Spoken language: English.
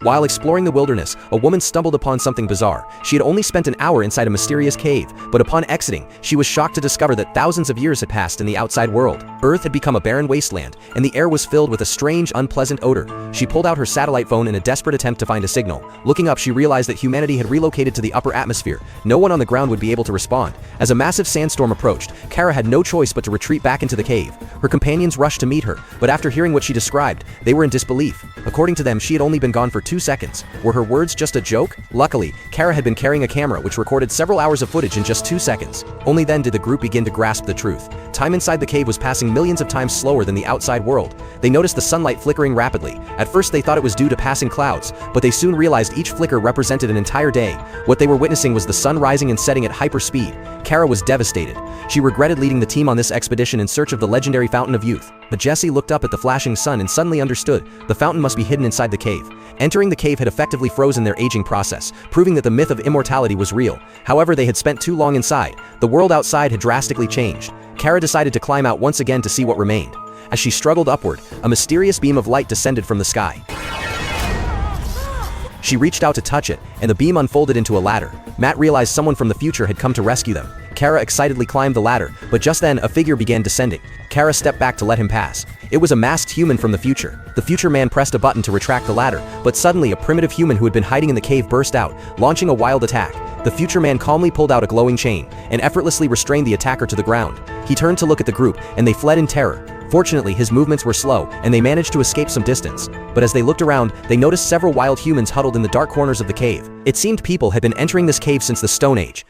While exploring the wilderness, a woman stumbled upon something bizarre. She had only spent an hour inside a mysterious cave, but upon exiting, she was shocked to discover that thousands of years had passed in the outside world. Earth had become a barren wasteland, and the air was filled with a strange, unpleasant odor. She pulled out her satellite phone in a desperate attempt to find a signal. Looking up, she realized that humanity had relocated to the upper atmosphere. No one on the ground would be able to respond. As a massive sandstorm approached, Kara had no choice but to retreat back into the cave. Her companions rushed to meet her, but after hearing what she described, they were in disbelief. According to them, she had only been gone for 2 seconds. Were her words just a joke? Luckily, Kara had been carrying a camera which recorded several hours of footage in just 2 seconds. Only then did the group begin to grasp the truth. Time inside the cave was passing millions of times slower than the outside world. They noticed the sunlight flickering rapidly. At first they thought it was due to passing clouds, but they soon realized each flicker represented an entire day. What they were witnessing was the sun rising and setting at hyper speed. Kara was devastated. She regretted leading the team on this expedition in search of the legendary Fountain of Youth. But Jessie looked up at the flashing sun and suddenly understood. The fountain must be hidden inside the cave. Entering the cave had effectively frozen their aging process, proving that the myth of immortality was real. However, they had spent too long inside. The world outside had drastically changed. Kara decided to climb out once again to see what remained. As she struggled upward, a mysterious beam of light descended from the sky. She reached out to touch it, and the beam unfolded into a ladder. Matt realized someone from the future had come to rescue them. Kara excitedly climbed the ladder, but just then a figure began descending. Kara stepped back to let him pass. It was a masked human from the future. The future man pressed a button to retract the ladder, but suddenly a primitive human who had been hiding in the cave burst out, launching a wild attack. The future man calmly pulled out a glowing chain and effortlessly restrained the attacker to the ground. He turned to look at the group, and they fled in terror. Fortunately, his movements were slow, and they managed to escape some distance. But as they looked around, they noticed several wild humans huddled in the dark corners of the cave. It seemed people had been entering this cave since the Stone Age.